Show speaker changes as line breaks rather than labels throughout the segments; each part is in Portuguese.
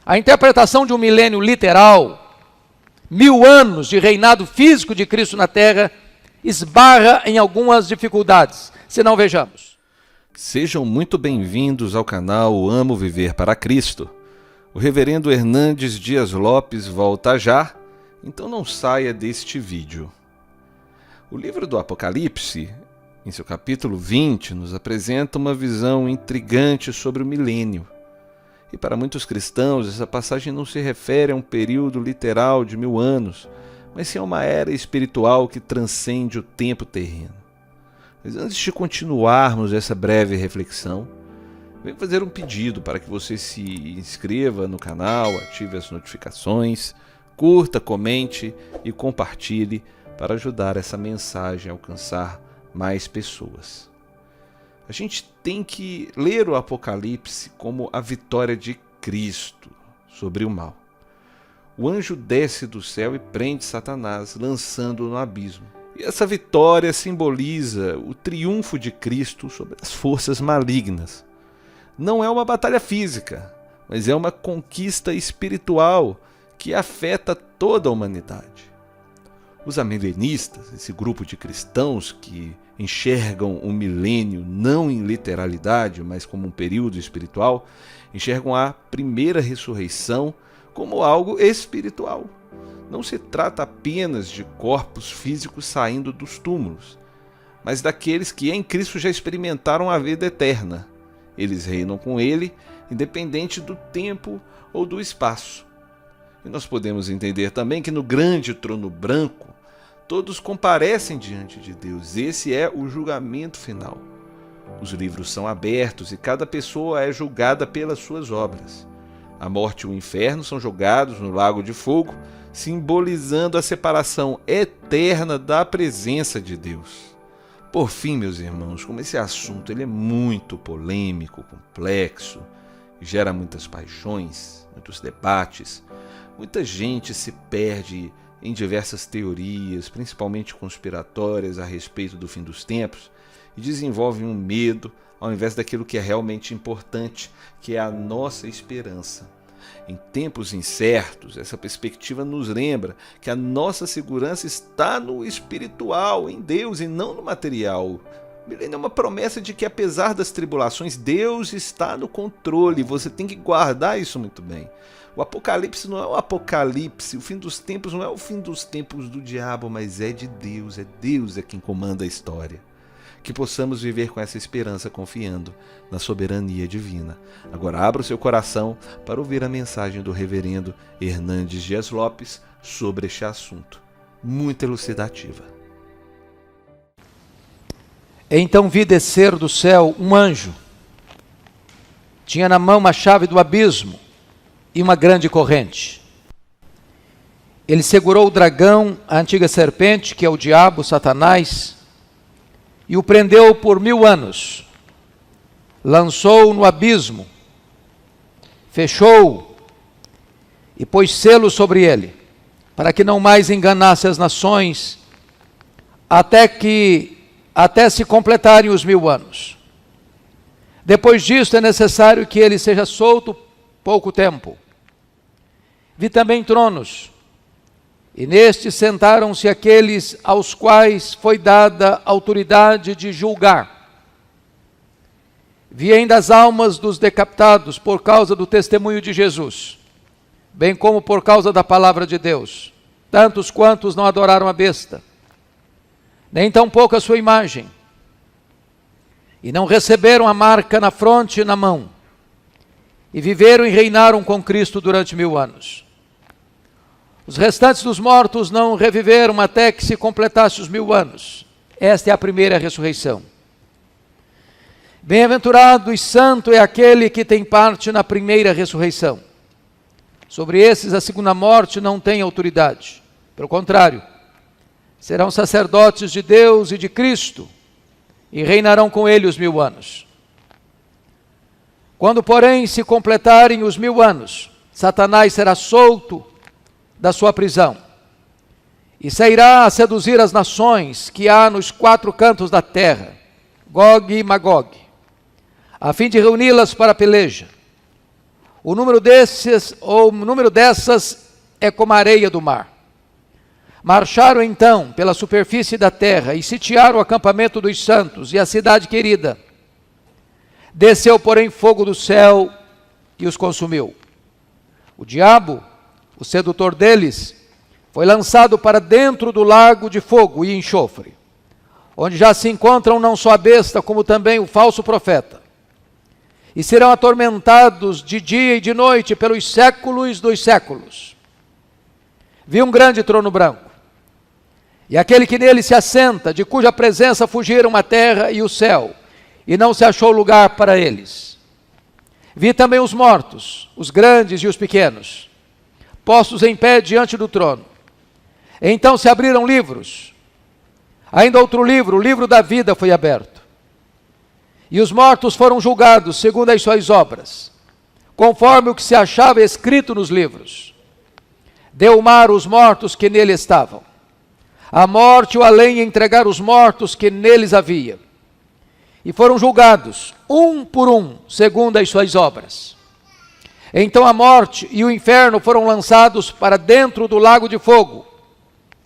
A interpretação de um milênio literal, 1000 anos de reinado físico de Cristo na Terra, esbarra em algumas dificuldades. Se não, vejamos.
Sejam muito bem-vindos ao canal Amo Viver para Cristo. O reverendo Hernandes Dias Lopes volta já, então não saia deste vídeo. O livro do Apocalipse, em seu capítulo 20, nos apresenta uma visão intrigante sobre o milênio. E para muitos cristãos, essa passagem não se refere a um período literal de 1000 anos, mas sim a uma era espiritual que transcende o tempo terreno. Mas antes de continuarmos essa breve reflexão, venho fazer um pedido para que você se inscreva no canal, ative as notificações, curta, comente e compartilhe para ajudar essa mensagem a alcançar mais pessoas. A gente tem que ler o Apocalipse como a vitória de Cristo sobre o mal. O anjo desce do céu e prende Satanás, lançando-o no abismo. E essa vitória simboliza o triunfo de Cristo sobre as forças malignas. Não é uma batalha física, mas é uma conquista espiritual que afeta toda a humanidade. Os amilenistas, esse grupo de cristãos que enxergam o milênio não em literalidade, mas como um período espiritual, enxergam a primeira ressurreição como algo espiritual. Não se trata apenas de corpos físicos saindo dos túmulos, mas daqueles que em Cristo já experimentaram a vida eterna. Eles reinam com Ele, independente do tempo ou do espaço. E nós podemos entender também que no grande trono branco, todos comparecem diante de Deus. Esse é o julgamento final. Os livros são abertos e cada pessoa é julgada pelas suas obras. A morte e o inferno são jogados no lago de fogo, simbolizando a separação eterna da presença de Deus. Por fim, meus irmãos, como esse assunto ele é muito polêmico, complexo, gera muitas paixões, muitos debates, muita gente se perde em diversas teorias, principalmente conspiratórias a respeito do fim dos tempos, e desenvolve um medo ao invés daquilo que é realmente importante, que é a nossa esperança. Em tempos incertos, essa perspectiva nos lembra que a nossa segurança está no espiritual, em Deus e não no material. O milênio é uma promessa de que, apesar das tribulações, Deus está no controle. Você tem que guardar isso muito bem. O Apocalipse não é o Apocalipse, o fim dos tempos não é o fim dos tempos do diabo, mas é de Deus. É Deus quem comanda a história. Que possamos viver com essa esperança confiando na soberania divina. Agora abra o seu coração para ouvir a mensagem do reverendo Hernandes Dias Lopes sobre este assunto. Muito elucidativa.
Então vi descer do céu um anjo. Tinha na mão uma chave do abismo e uma grande corrente. Ele segurou o dragão, a antiga serpente, que é o diabo, Satanás, e o prendeu por 1000 anos. Lançou-o no abismo, fechou-o e pôs selo sobre ele, para que não mais enganasse as nações, até se completarem os 1000 anos. Depois disso é necessário que ele seja solto pouco tempo. Vi também tronos, e nestes sentaram-se aqueles aos quais foi dada autoridade de julgar. Vi ainda as almas dos decapitados por causa do testemunho de Jesus, bem como por causa da palavra de Deus, tantos quantos não adoraram a besta, nem tampouco a sua imagem, e não receberam a marca na fronte e na mão, e viveram e reinaram com Cristo durante 1000 anos. Os restantes dos mortos não reviveram até que se completasse os 1000 anos. Esta é a primeira ressurreição. Bem-aventurado e santo é aquele que tem parte na primeira ressurreição. Sobre esses a segunda morte não tem autoridade. Pelo contrário, serão sacerdotes de Deus e de Cristo, e reinarão com ele os 1000 anos. Quando, porém, se completarem os 1000 anos, Satanás será solto da sua prisão e sairá a seduzir as nações que há nos 4 cantos da terra, Gog e Magog, a fim de reuni-las para a peleja. O número dessas é como a areia do mar. Marcharam então pela superfície da terra e sitiaram o acampamento dos santos e a cidade querida. Desceu, porém, fogo do céu e os consumiu. O diabo, o sedutor deles, foi lançado para dentro do lago de fogo e enxofre, onde já se encontram não só a besta, como também o falso profeta. E serão atormentados de dia e de noite pelos séculos dos séculos. Vi um grande trono branco, e aquele que nele se assenta, de cuja presença fugiram a terra e o céu, e não se achou lugar para eles. Vi também os mortos, os grandes e os pequenos, postos em pé diante do trono. Então se abriram livros. Ainda outro livro, o livro da vida, foi aberto. E os mortos foram julgados segundo as suas obras, conforme o que se achava escrito nos livros. Deu o mar os mortos que nele estavam. A morte e o além entregaram os mortos que neles havia. E foram julgados, um por um, segundo as suas obras. Então a morte e o inferno foram lançados para dentro do lago de fogo.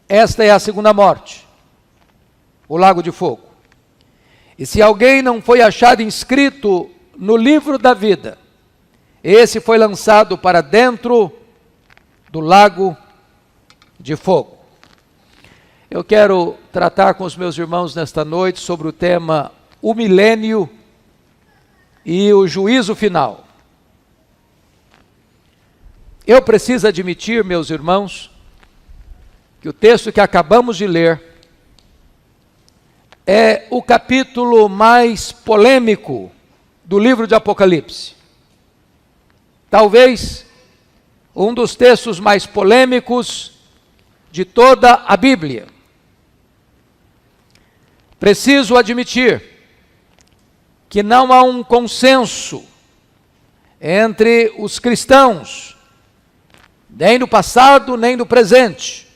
Esta é a segunda morte, o lago de fogo. E se alguém não foi achado inscrito no livro da vida, esse foi lançado para dentro do lago de fogo. Eu quero tratar com os meus irmãos nesta noite sobre o tema o milênio e o juízo final. Eu preciso admitir, meus irmãos, que o texto que acabamos de ler é o capítulo mais polêmico do livro de Apocalipse. Talvez um dos textos mais polêmicos de toda a Bíblia. Preciso admitir que não há um consenso entre os cristãos, nem no passado, nem no presente,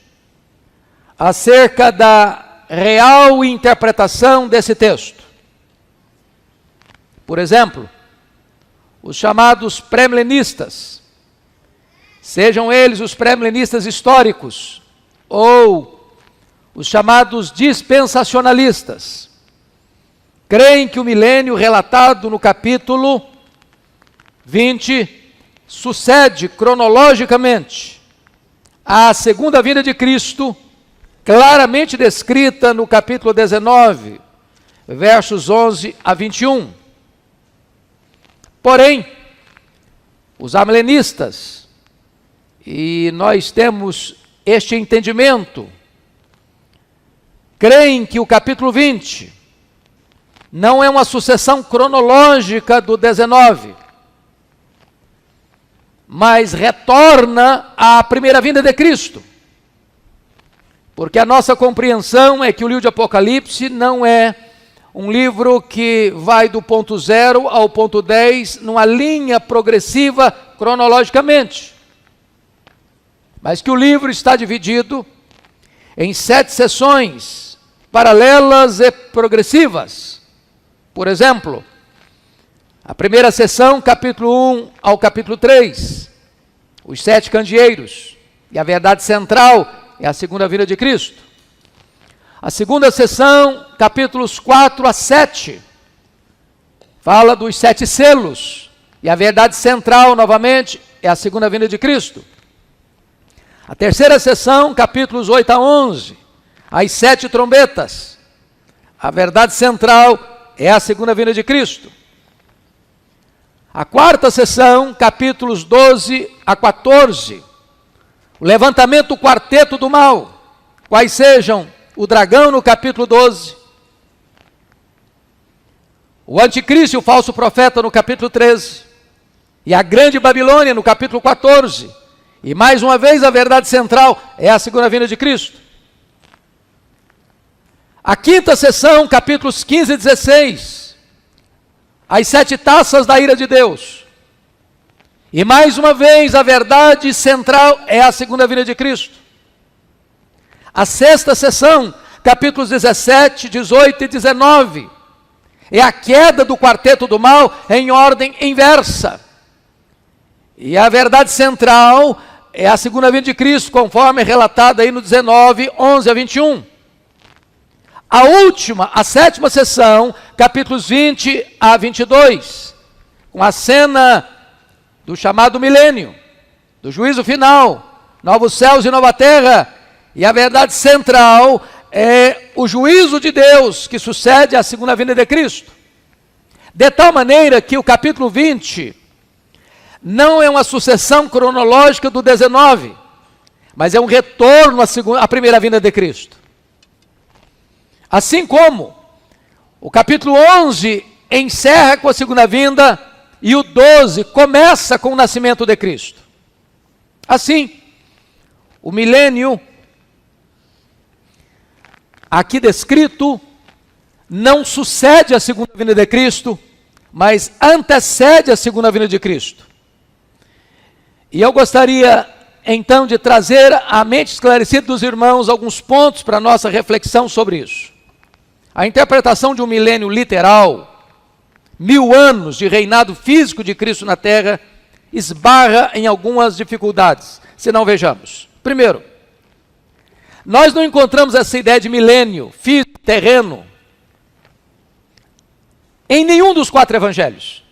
acerca da real interpretação desse texto. Por exemplo, os chamados pré-milenistas, sejam eles os pré-milenistas históricos, ou os chamados dispensacionalistas, creem que o milênio relatado no capítulo 20 sucede cronologicamente à segunda vinda de Cristo, claramente descrita no capítulo 19, versos 11 a 21. Porém, os amilenistas, e nós temos este entendimento, creem que o capítulo 20 não é uma sucessão cronológica do 19, mas retorna à primeira vinda de Cristo. Porque a nossa compreensão é que o livro de Apocalipse não é um livro que vai do ponto 0 ao ponto 10 numa linha progressiva cronologicamente, mas que o livro está dividido em 7 sessões paralelas e progressivas. Por exemplo, a primeira sessão, capítulo 1 ao capítulo 3, os 7 candeeiros, e a verdade central é a segunda vinda de Cristo. A segunda sessão, capítulos 4 a 7, fala dos 7 selos, e a verdade central, novamente, é a segunda vinda de Cristo. A terceira sessão, capítulos 8 a 11, as 7 trombetas, a verdade central é a segunda vinda de Cristo. A quarta sessão, capítulos 12 a 14, o levantamento do quarteto do mal, quais sejam o dragão no capítulo 12, o anticristo e o falso profeta no capítulo 13, e a grande Babilônia no capítulo 14, e mais uma vez a verdade central é a segunda vinda de Cristo. A quinta sessão, capítulos 15 e 16, as 7 taças da ira de Deus. E mais uma vez a verdade central é a segunda vinda de Cristo. A sexta sessão, capítulos 17, 18 e 19, é a queda do quarteto do mal em ordem inversa. E a verdade central é a segunda vinda de Cristo, conforme relatada aí no 19, 11 a 21. A última, a sétima sessão, capítulos 20 a 22, com a cena do chamado milênio, do juízo final, novos céus e nova terra, e a verdade central é o juízo de Deus que sucede à segunda vinda de Cristo. De tal maneira que o capítulo 20 não é uma sucessão cronológica do 19, mas é um retorno à primeira vinda de Cristo. Assim como o capítulo 11 encerra com a segunda vinda e o 12 começa com o nascimento de Cristo. Assim, o milênio aqui descrito não sucede à segunda vinda de Cristo, mas antecede a segunda vinda de Cristo. E eu gostaria então de trazer à mente esclarecida dos irmãos alguns pontos para a nossa reflexão sobre isso. A interpretação de um milênio literal, 1000 anos de reinado físico de Cristo na Terra, esbarra em algumas dificuldades, se não vejamos. Primeiro, nós não encontramos essa ideia de milênio físico, terreno, em nenhum dos 4 evangelhos.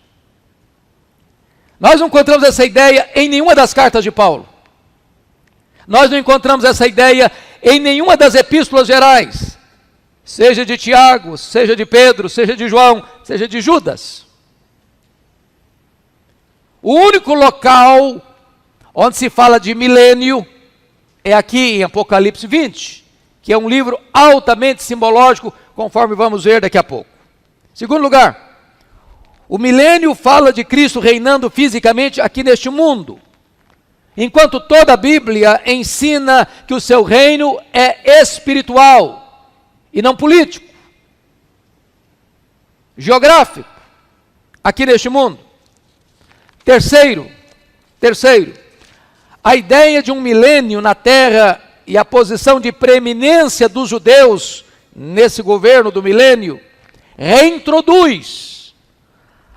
Nós não encontramos essa ideia em nenhuma das cartas de Paulo. Nós não encontramos essa ideia em nenhuma das epístolas gerais, seja de Tiago, seja de Pedro, seja de João, seja de Judas. O único local onde se fala de milênio é aqui em Apocalipse 20, que é um livro altamente simbológico, conforme vamos ver daqui a pouco. Segundo lugar, o milênio fala de Cristo reinando fisicamente aqui neste mundo, enquanto toda a Bíblia ensina que o seu reino é espiritual e não político, geográfico, aqui neste mundo. Terceiro, a ideia de um milênio na terra e a posição de preeminência dos judeus nesse governo do milênio reintroduz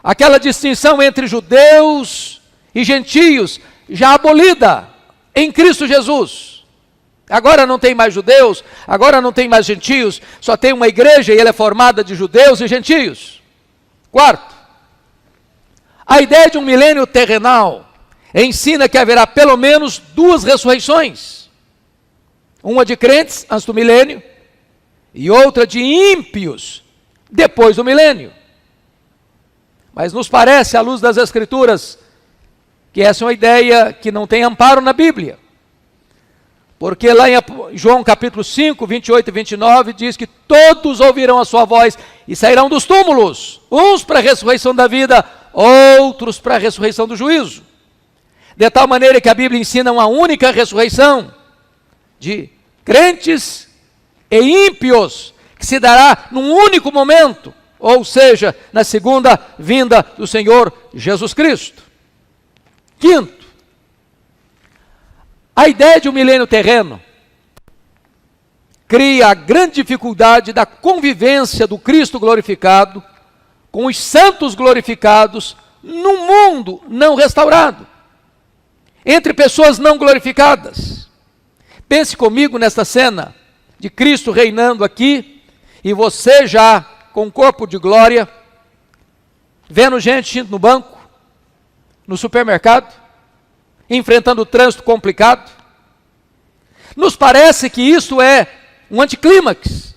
aquela distinção entre judeus e gentios, já abolida em Cristo Jesus. Agora não tem mais judeus, agora não tem mais gentios, só tem uma igreja e ela é formada de judeus e gentios. Quarto, a ideia de um milênio terrenal ensina que haverá pelo menos 2 ressurreições. Uma de crentes antes do milênio e outra de ímpios depois do milênio. Mas nos parece, à luz das Escrituras, que essa é uma ideia que não tem amparo na Bíblia. Porque lá em João capítulo 5, 28 e 29, diz que todos ouvirão a sua voz e sairão dos túmulos, uns para a ressurreição da vida, outros para a ressurreição do juízo. De tal maneira que a Bíblia ensina uma única ressurreição de crentes e ímpios, que se dará num único momento, ou seja, na segunda vinda do Senhor Jesus Cristo. Quinto, a ideia de um milênio terreno cria a grande dificuldade da convivência do Cristo glorificado com os santos glorificados num mundo não restaurado, entre pessoas não glorificadas. Pense comigo nesta cena de Cristo reinando aqui e você já com corpo de glória, vendo gente indo no banco, no supermercado, enfrentando o trânsito complicado. Nos parece que isso é um anticlímax,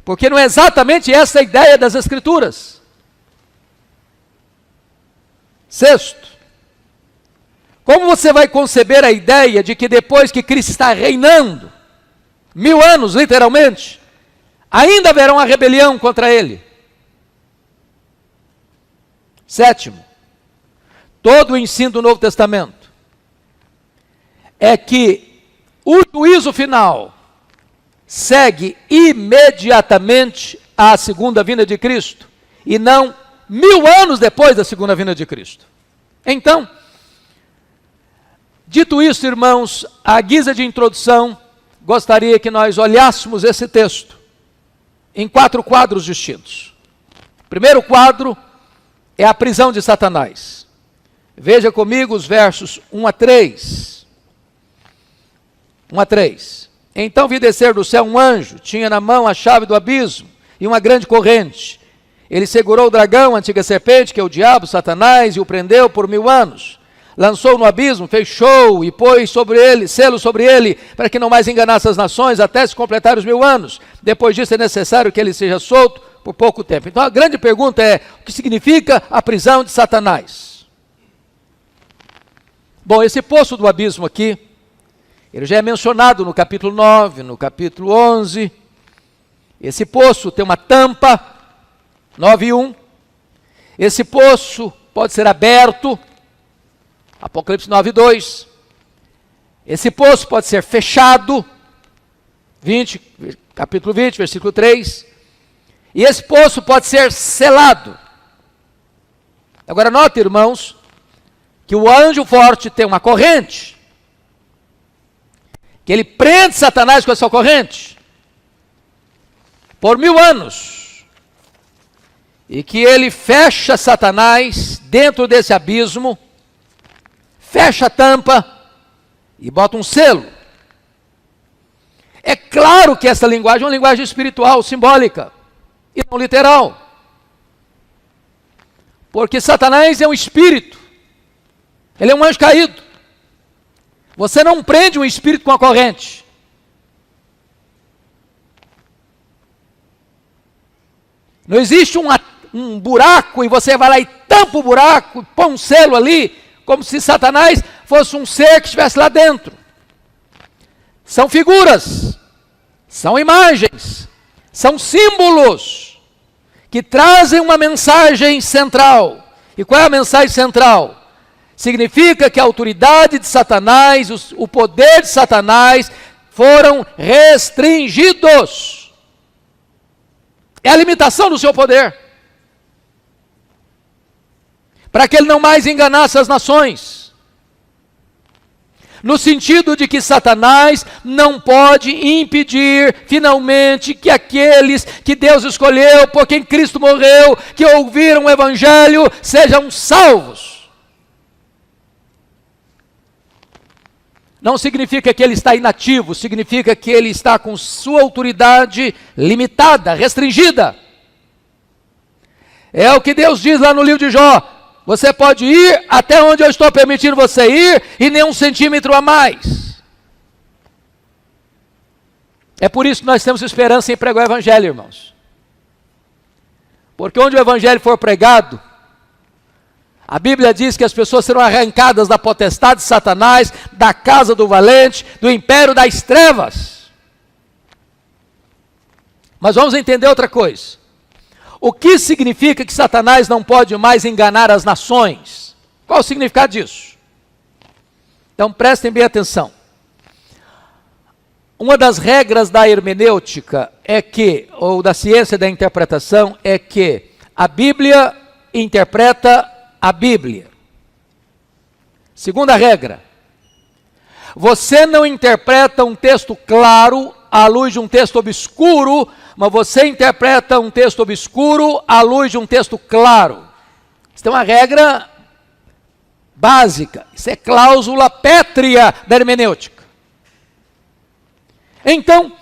porque não é exatamente essa a ideia das Escrituras. Sexto, como você vai conceber a ideia de que depois que Cristo está reinando, 1000 anos literalmente, ainda haverá uma rebelião contra ele? Sétimo, todo o ensino do Novo Testamento é que o juízo final segue imediatamente à segunda vinda de Cristo, e não 1000 anos depois da segunda vinda de Cristo. Então, dito isso, irmãos, à guisa de introdução, gostaria que nós olhássemos esse texto em 4 quadros distintos. O primeiro quadro é a prisão de Satanás. Veja comigo os versos 1 a 3. 1 a 3. Então vi descer do céu um anjo, tinha na mão a chave do abismo e uma grande corrente. Ele segurou o dragão, a antiga serpente, que é o diabo, Satanás, e o prendeu por 1000 anos. Lançou no abismo, fechou e pôs sobre ele, selo sobre ele, para que não mais enganasse as nações, até se completar os 1000 anos. Depois disso é necessário que ele seja solto por pouco tempo. Então a grande pergunta é, o que significa a prisão de Satanás? Bom, esse poço do abismo aqui, ele já é mencionado no capítulo 9, no capítulo 11. Esse poço tem uma tampa, 9:1. Esse poço pode ser aberto, Apocalipse 9:2. Esse poço pode ser fechado, capítulo 20, versículo 3. E esse poço pode ser selado. Agora note, irmãos, que o anjo forte tem uma corrente, que ele prende Satanás com essa corrente por 1000 anos, e que ele fecha Satanás dentro desse abismo, fecha a tampa e bota um selo. É claro que essa linguagem é uma linguagem espiritual, simbólica, e não literal. Porque Satanás é um espírito, ele é um anjo caído. Você não prende um espírito com a corrente. Não existe um buraco e você vai lá e tampa o buraco, e põe um selo ali, como se Satanás fosse um ser que estivesse lá dentro. São figuras, são imagens, são símbolos que trazem uma mensagem central. E qual é a mensagem central? Significa que a autoridade de Satanás, o poder de Satanás foram restringidos. É a limitação do seu poder, para que ele não mais enganasse as nações. No sentido de que Satanás não pode impedir, finalmente, que aqueles que Deus escolheu, por quem Cristo morreu, que ouviram o Evangelho, sejam salvos. Não significa que ele está inativo, significa que ele está com sua autoridade limitada, restringida. É o que Deus diz lá no livro de Jó. Você pode ir até onde eu estou permitindo você ir e nem 1 centímetro a mais. É por isso que nós temos esperança em pregar o Evangelho, irmãos. Porque onde o Evangelho for pregado, a Bíblia diz que as pessoas serão arrancadas da potestade de Satanás, da casa do valente, do império das trevas. Mas vamos entender outra coisa. O que significa que Satanás não pode mais enganar as nações? Qual o significado disso? Então prestem bem atenção. Uma das regras da hermenêutica é que, ou da ciência da interpretação, é que a Bíblia interpreta a Bíblia. Segunda regra, você não interpreta um texto claro à luz de um texto obscuro, mas você interpreta um texto obscuro à luz de um texto claro. Isso é uma regra básica, isso é cláusula pétrea da hermenêutica. Então,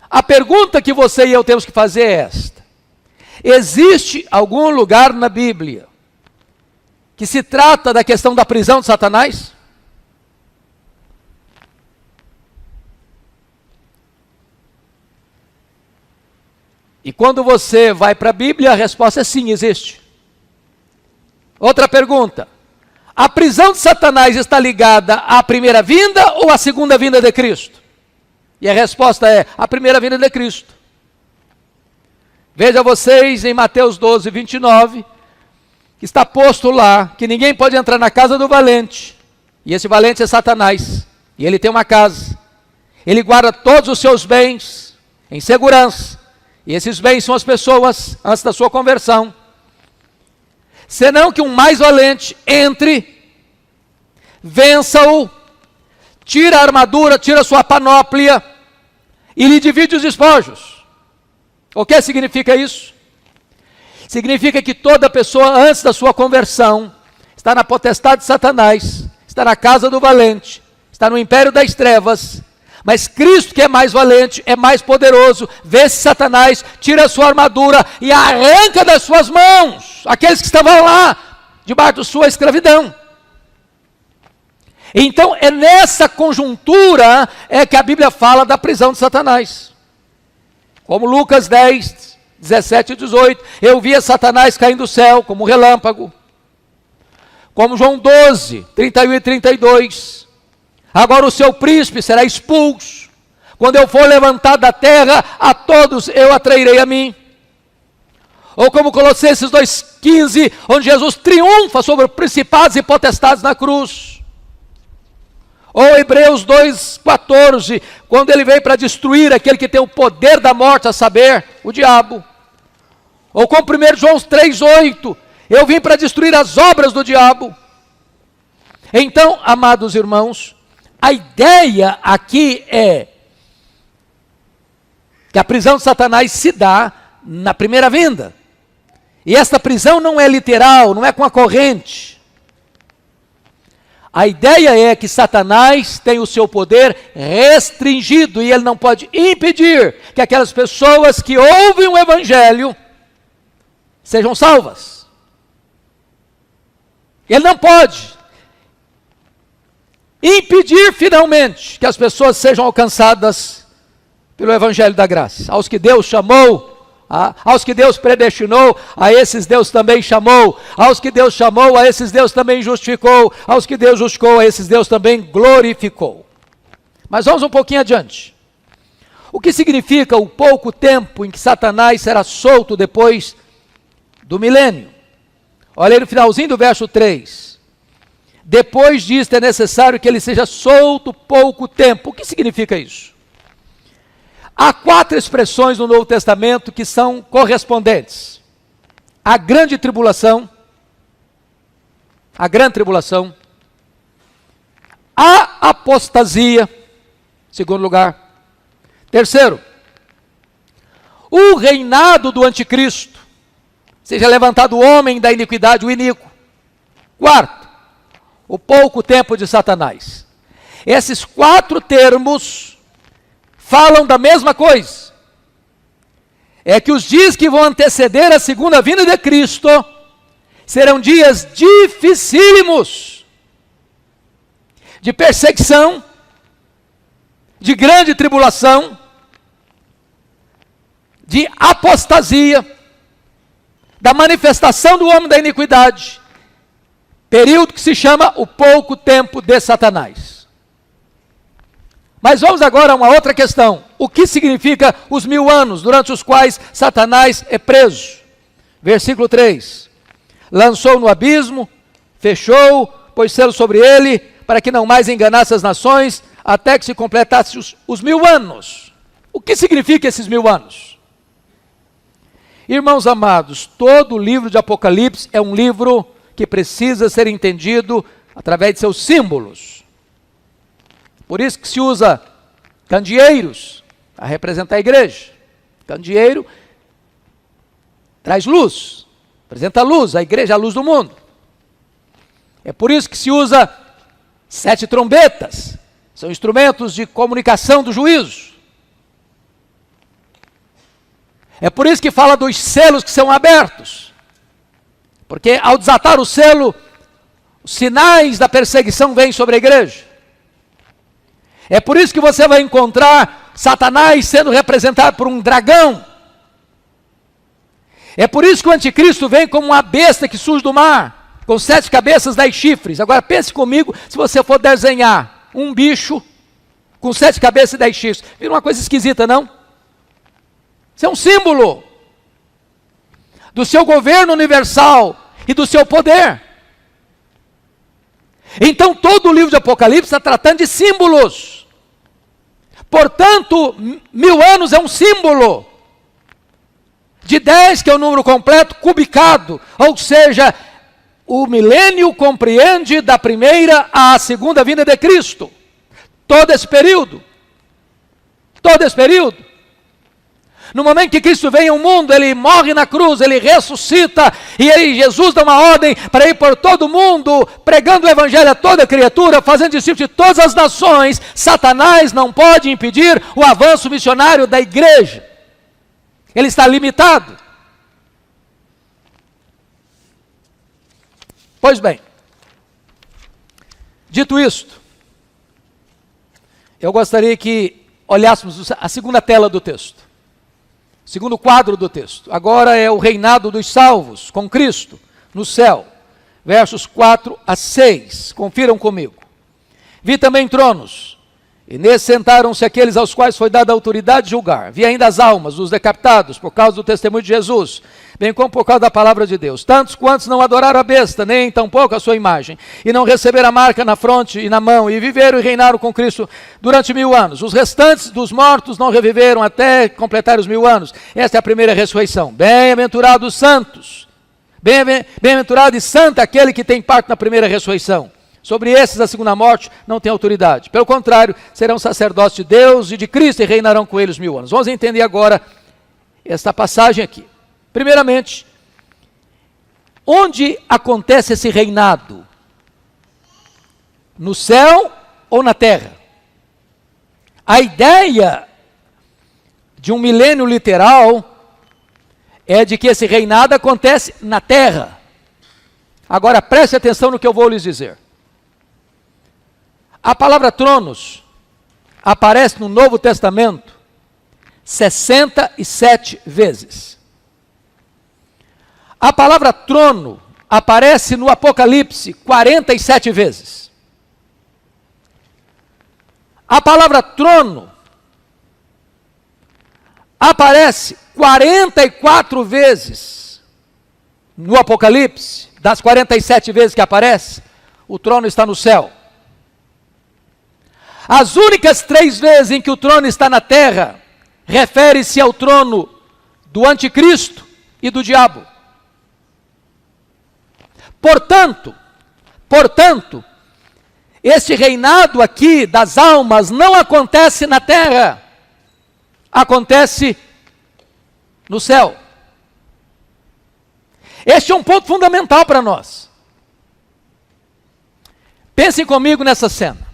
a pergunta que você e eu temos que fazer é esta: existe algum lugar na Bíblia que se trata da questão da prisão de Satanás? E quando você vai para a Bíblia, a resposta é sim, existe. Outra pergunta: a prisão de Satanás está ligada à primeira vinda ou à segunda vinda de Cristo? E a resposta é a primeira vinda de Cristo. Veja vocês em Mateus 12, 29, que está posto lá que ninguém pode entrar na casa do valente, e esse valente é Satanás, e ele tem uma casa, ele guarda todos os seus bens em segurança, e esses bens são as pessoas antes da sua conversão, senão que um mais valente entre, vença-o, tira a armadura, tira a sua panóplia, e lhe divide os despojos. O que significa isso? Significa que toda pessoa antes da sua conversão está na potestade de Satanás, está na casa do valente, está no império das trevas. Mas Cristo, que é mais valente, é mais poderoso, vence Satanás, tira a sua armadura e arranca das suas mãos aqueles que estavam lá, debaixo de sua escravidão. Então é nessa conjuntura que a Bíblia fala da prisão de Satanás. Como Lucas 10, 17 e 18, eu via Satanás caindo do céu como um relâmpago. Como João 12, 31 e 32. Agora o seu príncipe será expulso. Quando eu for levantado da terra, a todos eu atrairei a mim. Ou como Colossenses 2,15, onde Jesus triunfa sobre principados e potestades na cruz. Ou Hebreus 2,14, quando ele veio para destruir aquele que tem o poder da morte, a saber, o diabo. Ou como 1 João 3,8, eu vim para destruir as obras do diabo. Então, amados irmãos, a ideia aqui é que a prisão de Satanás se dá na primeira vinda. E esta prisão não é literal, não é com a corrente. A ideia é que Satanás tem o seu poder restringido e ele não pode impedir que aquelas pessoas que ouvem o Evangelho sejam salvas. Ele não pode impedir finalmente que as pessoas sejam alcançadas pelo Evangelho da Graça. Aos que Deus chamou, aos que Deus predestinou, a esses Deus também chamou. Aos que Deus chamou, a esses Deus também justificou. Aos que Deus justificou, a esses Deus também glorificou. Mas vamos um pouquinho adiante. O que significa o pouco tempo em que Satanás será solto depois do milênio? Olha aí no finalzinho do verso 3. Depois disto é necessário que ele seja solto pouco tempo. O que significa isso? Há 4 expressões no Novo Testamento que são correspondentes. A grande tribulação, a apostasia, segundo lugar. Terceiro, o reinado do anticristo, seja levantado o homem da iniquidade, o iníquo. Quarto, o pouco tempo de Satanás. Esses 4 termos falam da mesma coisa. É que os dias que vão anteceder a segunda vinda de Cristo serão dias dificílimos, de perseguição, de grande tribulação, de apostasia, da manifestação do homem da iniquidade, período que se chama o pouco tempo de Satanás. Mas vamos agora a uma outra questão. O que significa os 1000 anos durante os quais Satanás é preso? Versículo 3. Lançou no abismo, fechou, pôs selo sobre ele, para que não mais enganasse as nações, até que se completasse os 1000 anos. O que significa esses 1000 anos? Irmãos amados, todo o livro de Apocalipse é um livro que precisa ser entendido através de seus símbolos. Por isso que se usa candeeiros a representar a igreja. Candeeiro traz luz, apresenta luz, a igreja é a luz do mundo. É por isso que se usa 7 trombetas, são instrumentos de comunicação do juízo. É por isso que fala dos selos que são abertos. Porque ao desatar o selo, os sinais da perseguição vêm sobre a igreja. É por isso que você vai encontrar Satanás sendo representado por um dragão. É por isso que o anticristo vem como uma besta que surge do mar, com 7 cabeças, 10 chifres. Agora pense comigo, se você for desenhar um bicho com 7 cabeças e 10 chifres. Vira uma coisa esquisita, não? Isso é um símbolo do seu governo universal e do seu poder. Então todo o livro de Apocalipse está tratando de símbolos. Portanto, 1000 anos é um símbolo. De 10, que é o número completo, cubicado. Ou seja, o milênio compreende da primeira à segunda vinda de Cristo. Todo esse período. No momento que Cristo vem ao mundo, ele morre na cruz, ele ressuscita, e Jesus dá uma ordem para ir por todo mundo, pregando o evangelho a toda criatura, fazendo discípulos de todas as nações. Satanás não pode impedir o avanço missionário da igreja. Ele está limitado. Pois bem, dito isto, eu gostaria que olhássemos a segunda tela do texto. Segundo quadro do texto. Agora é o reinado dos salvos com Cristo no céu. Versos 4 a 6. Confiram comigo. Vi também tronos, e nesses sentaram-se aqueles aos quais foi dada a autoridade de julgar. Vi ainda as almas dos decapitados por causa do testemunho de Jesus, bem como por causa da palavra de Deus. Tantos quantos não adoraram a besta, nem tampouco a sua imagem, e não receberam a marca na fronte e na mão, e viveram e reinaram com Cristo durante 1000 anos. Os restantes dos mortos não reviveram até completar os 1000 anos. Esta é a primeira ressurreição. Bem-aventurados os santos, bem-aventurado e santo aquele que tem parte na primeira ressurreição. Sobre esses a segunda morte não tem autoridade. Pelo contrário, serão sacerdotes de Deus e de Cristo e reinarão com ele os 1000 anos. Vamos entender agora esta passagem aqui. Primeiramente, onde acontece esse reinado? No céu ou na terra? A ideia de um milênio literal é de que esse reinado acontece na terra. Agora preste atenção no que eu vou lhes dizer. A palavra tronos aparece no Novo Testamento 67 vezes. A palavra trono aparece no Apocalipse 47 vezes. A palavra trono aparece 44 vezes no Apocalipse. Das 47 vezes que aparece, o trono está no céu. As únicas 3 vezes em que o trono está na terra, refere-se ao trono do anticristo e do diabo. Portanto, este reinado aqui das almas não acontece na terra, acontece no céu. Este é um ponto fundamental para nós. Pensem comigo nessa cena.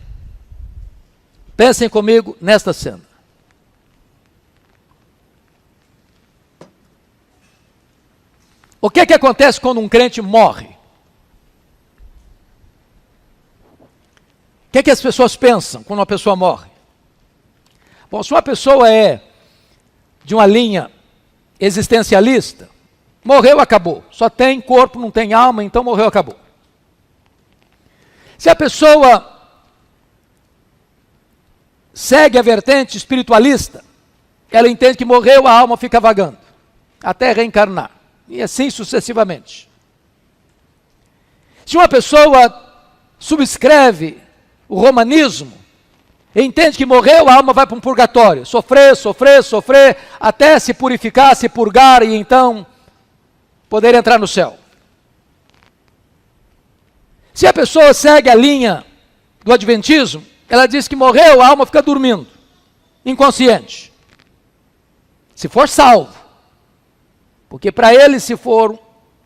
Pensem comigo nesta cena. O que é que acontece quando um crente morre? O que é que as pessoas pensam quando uma pessoa morre? Bom, se uma pessoa é de uma linha existencialista, morreu, acabou. Só tem corpo, não tem alma, então morreu, acabou. Se a pessoa segue a vertente espiritualista, ela entende que morreu, a alma fica vagando, até reencarnar, e assim sucessivamente. Se uma pessoa subscreve o romanismo, entende que morreu, a alma vai para um purgatório, sofrer, até se purificar, se purgar, e então poder entrar no céu. Se a pessoa segue a linha do adventismo, ela diz que morreu, a alma fica dormindo, inconsciente. Se for salvo. Porque para ele, se for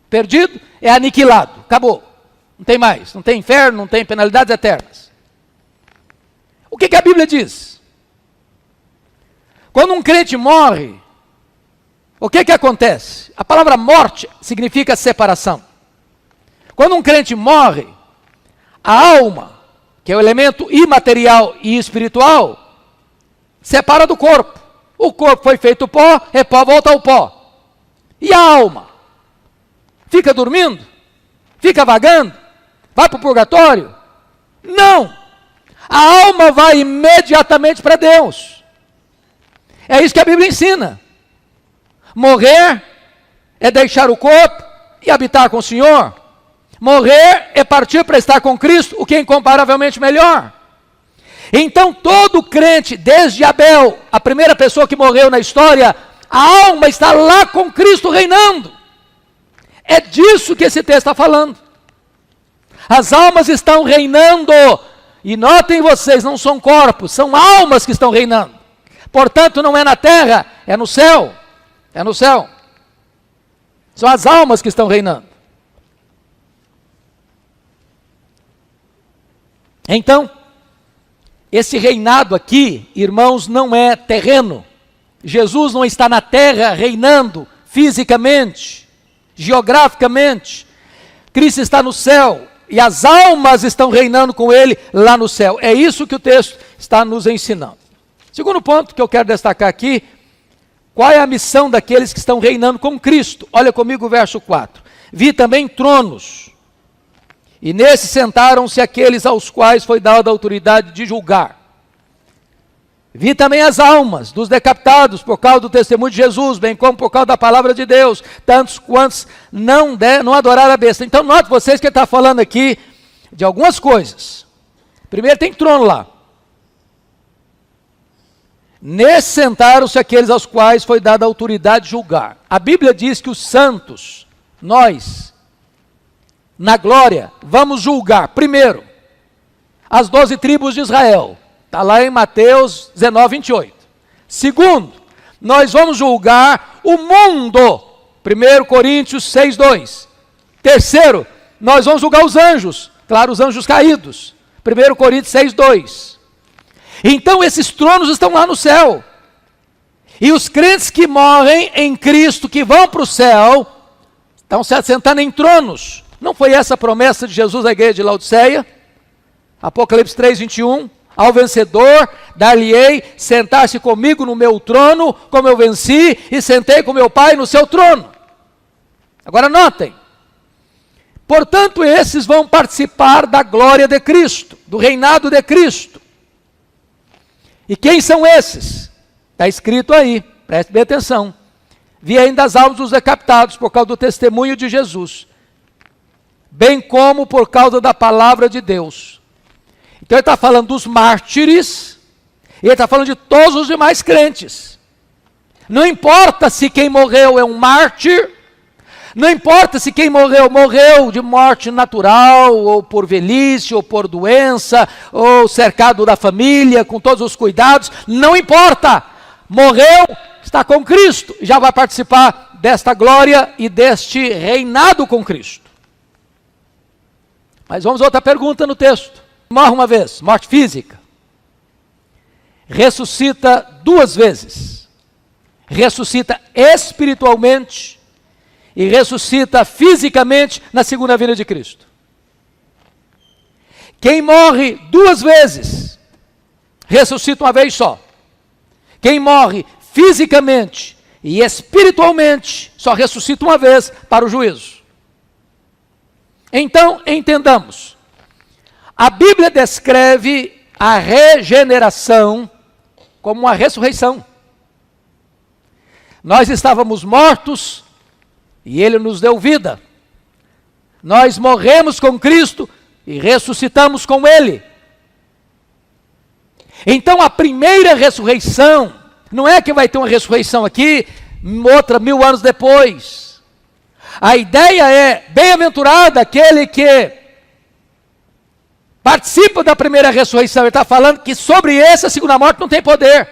perdido, é aniquilado, acabou. Não tem mais, não tem inferno, não tem penalidades eternas. O que a Bíblia diz? Quando um crente morre, o que acontece? A palavra morte significa separação. Quando um crente morre, a alma, que é o elemento imaterial e espiritual, separa do corpo. O corpo foi feito pó, é pó, volta ao pó. E a alma? Fica dormindo? Fica vagando? Vai para o purgatório? Não! A alma vai imediatamente para Deus. É isso que a Bíblia ensina. Morrer é deixar o corpo e habitar com o Senhor. Morrer é partir para estar com Cristo, o que é incomparavelmente melhor. Então todo crente, desde Abel, a primeira pessoa que morreu na história, a alma está lá com Cristo reinando. É disso que esse texto está falando. As almas estão reinando. E notem vocês, não são corpos, são almas que estão reinando. Portanto, não é na terra, É no céu. É no céu. São as almas que estão reinando. Então, esse reinado aqui, irmãos, não é terreno. Jesus não está na terra reinando fisicamente, geograficamente. Cristo está no céu e as almas estão reinando com ele lá no céu. É isso que o texto está nos ensinando. Segundo ponto que eu quero destacar aqui, qual é a missão daqueles que estão reinando com Cristo? Olha comigo o verso 4. Vi também tronos, e nesses sentaram-se aqueles aos quais foi dada a autoridade de julgar. Vi também as almas dos decapitados por causa do testemunho de Jesus, bem como por causa da palavra de Deus, tantos quantos não adoraram a besta. Então note vocês que ele está falando aqui de algumas coisas. Primeiro tem trono lá. Nesse sentaram-se aqueles aos quais foi dada a autoridade de julgar. A Bíblia diz que os santos, nós, na glória, vamos julgar, primeiro, as 12 tribos de Israel. Está lá em Mateus 19, 28. Segundo, nós vamos julgar o mundo. 1 Coríntios 6, 2. Terceiro, nós vamos julgar os anjos. Claro, os anjos caídos. 1 Coríntios 6, 2. Então esses tronos estão lá no céu. E os crentes que morrem em Cristo, que vão para o céu, estão se assentando em tronos. Não foi essa a promessa de Jesus à igreja de Laodiceia? Apocalipse 3, 21. Ao vencedor, dar-lhe-ei sentar-se comigo no meu trono, como eu venci, e sentei com meu Pai no seu trono. Agora notem. Portanto, esses vão participar da glória de Cristo, do reinado de Cristo. E quem são esses? Está escrito aí, preste bem atenção. Vi ainda as almas dos decapitados por causa do testemunho de Jesus, bem como por causa da palavra de Deus. Então ele está falando dos mártires, e ele está falando de todos os demais crentes. Não importa se quem morreu é um mártir, não importa se quem morreu de morte natural, ou por velhice, ou por doença, ou cercado da família, com todos os cuidados, não importa. Morreu, está com Cristo, já vai participar desta glória e deste reinado com Cristo. Mas vamos a outra pergunta no texto. Morre uma vez, morte física. Ressuscita 2 vezes. Ressuscita espiritualmente e ressuscita fisicamente na segunda vinda de Cristo. Quem morre 2 vezes, ressuscita uma vez só. Quem morre fisicamente e espiritualmente, só ressuscita uma vez para o juízo. Então, entendamos. A Bíblia descreve a regeneração como uma ressurreição. Nós estávamos mortos e Ele nos deu vida. Nós morremos com Cristo e ressuscitamos com Ele. Então a primeira ressurreição, não é que vai ter uma ressurreição aqui, outra 1000 anos depois. A ideia é, bem-aventurado aquele que participa da primeira ressurreição. Ele está falando que sobre esse a segunda morte não tem poder.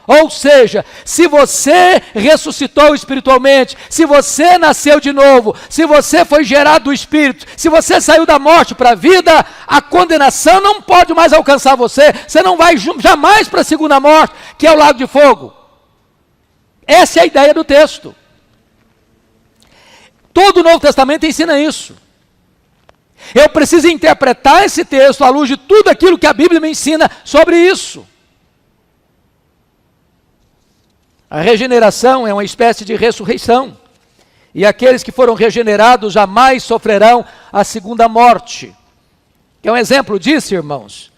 Ou seja, se você ressuscitou espiritualmente, se você nasceu de novo, se você foi gerado do Espírito, se você saiu da morte para a vida, a condenação não pode mais alcançar você. Você não vai jamais para a segunda morte, que é o lago de fogo. Essa é a ideia do texto. Todo o Novo Testamento ensina isso. Eu preciso interpretar esse texto à luz de tudo aquilo que a Bíblia me ensina sobre isso. A regeneração é uma espécie de ressurreição. E aqueles que foram regenerados jamais sofrerão a segunda morte. É um exemplo disso, irmãos.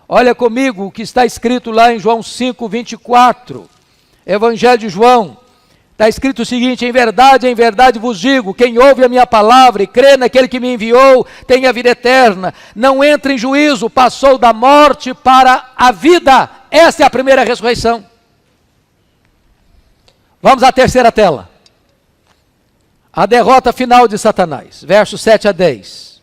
Olha comigo o que está escrito lá em João 5, 24. Evangelho de João. Está escrito o seguinte: em verdade vos digo, quem ouve a minha palavra e crê naquele que me enviou, tem a vida eterna. Não entra em juízo, passou da morte para a vida. Essa é a primeira ressurreição. Vamos à terceira tela. A derrota final de Satanás, versos 7 a 10.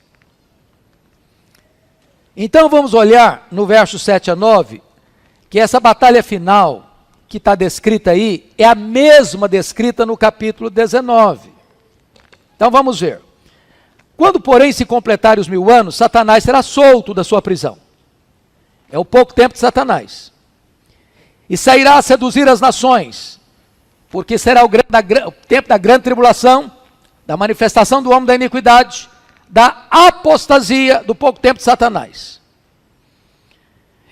Então vamos olhar no verso 7 a 9, que essa batalha final que está descrita aí é a mesma descrita no capítulo 19. Então vamos ver. Quando, porém, se completarem os 1000 anos, Satanás será solto da sua prisão. É o pouco tempo de Satanás. E sairá a seduzir as nações, porque será o tempo da grande tribulação, da manifestação do homem da iniquidade, da apostasia, do pouco tempo de Satanás.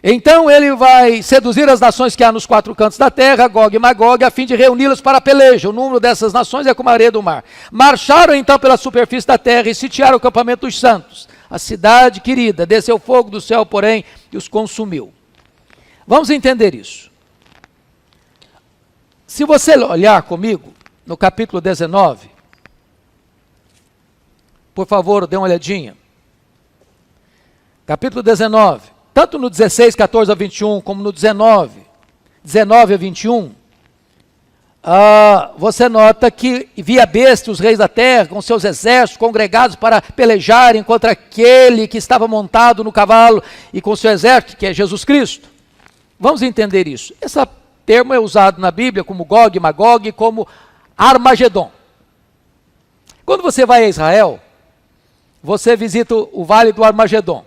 Então ele vai seduzir as nações que há nos 4 cantos da terra, Gog e Magog, a fim de reuni-las para a peleja. O número dessas nações é como a areia do mar. Marcharam então pela superfície da terra e sitiaram o acampamento dos santos. A cidade querida, desceu fogo do céu, porém, e os consumiu. Vamos entender isso. Se você olhar comigo no capítulo 19, por favor, dê uma olhadinha. Capítulo 19. Tanto no 16, 14 a 21, como no 19 a 21, você nota que via besta os reis da terra, com seus exércitos congregados para pelejarem contra aquele que estava montado no cavalo e com seu exército, que é Jesus Cristo. Vamos entender isso. Esse termo é usado na Bíblia como Gog, Magog, como Armagedon. Quando você vai a Israel, você visita o Vale do Armagedon.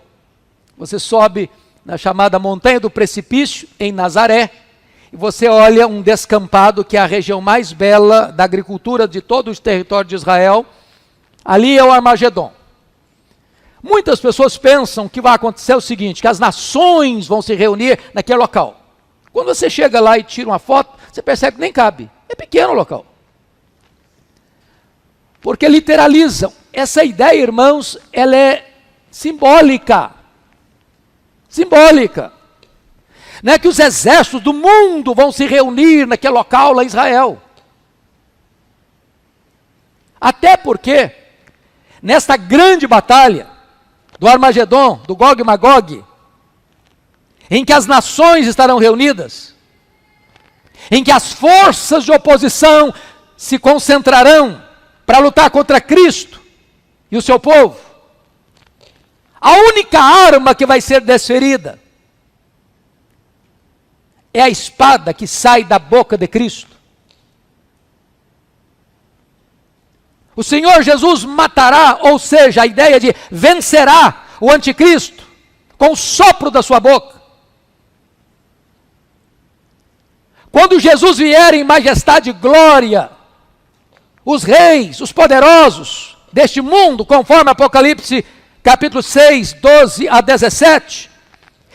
Você sobe na chamada Montanha do Precipício, em Nazaré, e você olha um descampado, que é a região mais bela da agricultura de todo o território de Israel. Ali é o Armagedon. Muitas pessoas pensam que vai acontecer o seguinte, que as nações vão se reunir naquele local. Quando você chega lá e tira uma foto, você percebe que nem cabe. É pequeno o local. Porque literalizam. Essa ideia, irmãos, ela é simbólica. Simbólica. Não é que os exércitos do mundo vão se reunir naquele local lá em Israel. Até porque, nesta grande batalha do Armagedon, do Gog e Magog, em que as nações estarão reunidas, em que as forças de oposição se concentrarão para lutar contra Cristo e o seu povo, a única arma que vai ser desferida é a espada que sai da boca de Cristo. O Senhor Jesus matará, ou seja, a ideia de vencerá o anticristo com o sopro da sua boca. Quando Jesus vier em majestade e glória, os reis, os poderosos deste mundo, conforme Apocalipse capítulo 6, 12 a 17,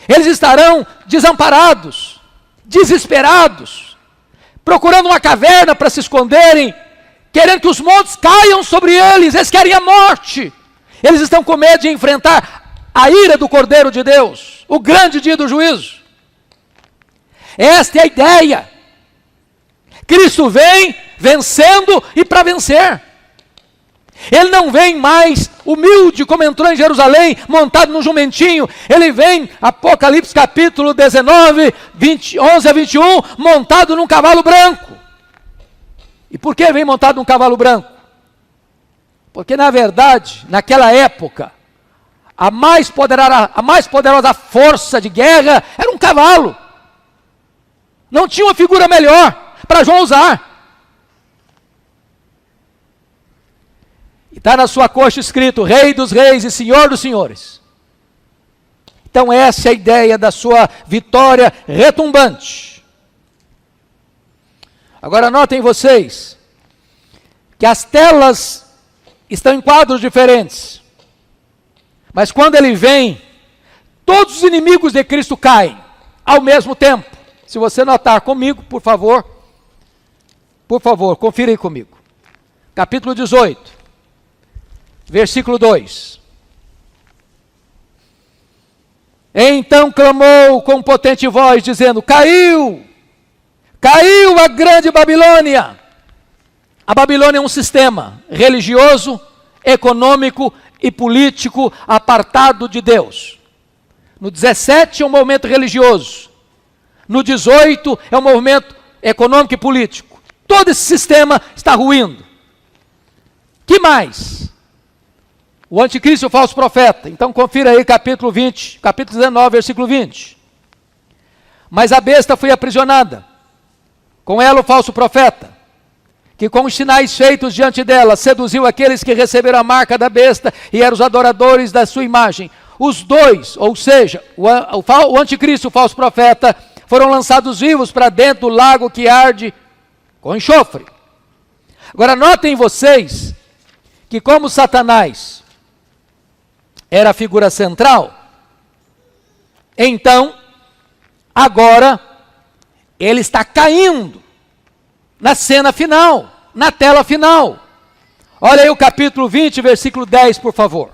eles estarão desamparados, desesperados, procurando uma caverna para se esconderem, querendo que os montes caiam sobre eles. Eles querem a morte. Eles estão com medo de enfrentar a ira do Cordeiro de Deus, o grande dia do juízo. Esta é a ideia. Cristo vem vencendo e para vencer. Ele não vem mais humilde como entrou em Jerusalém, montado num jumentinho. Ele vem, Apocalipse capítulo 19, 11 a 21, montado num cavalo branco. E por que vem montado num cavalo branco? Porque na verdade, naquela época, a mais poderosa força de guerra era um cavalo. Não tinha uma figura melhor para João usar. E está na sua coxa escrito, Rei dos Reis e Senhor dos Senhores. Então essa é a ideia da sua vitória retumbante. Agora notem vocês, que as telas estão em quadros diferentes. Mas quando ele vem, todos os inimigos de Cristo caem ao mesmo tempo. Se você notar comigo, por favor, confira aí comigo. Capítulo 18. Versículo 2. Então clamou com potente voz, dizendo, caiu a grande Babilônia. A Babilônia é um sistema religioso, econômico e político apartado de Deus. No 17 é um movimento religioso. No 18 é um movimento econômico e político. Todo esse sistema está ruindo. Que mais? O anticristo e o falso profeta. Então confira aí capítulo 19, versículo 20. Mas a besta foi aprisionada, Com ela o falso profeta, que com os sinais feitos diante dela, seduziu aqueles que receberam a marca da besta e eram os adoradores da sua imagem. Os dois, ou seja, o anticristo e o falso profeta, foram lançados vivos para dentro do lago que arde com enxofre. Agora notem vocês, que como Satanás era a figura central, então, agora, ele está caindo na cena final, na tela final. Olha aí o capítulo 20, versículo 10, por favor.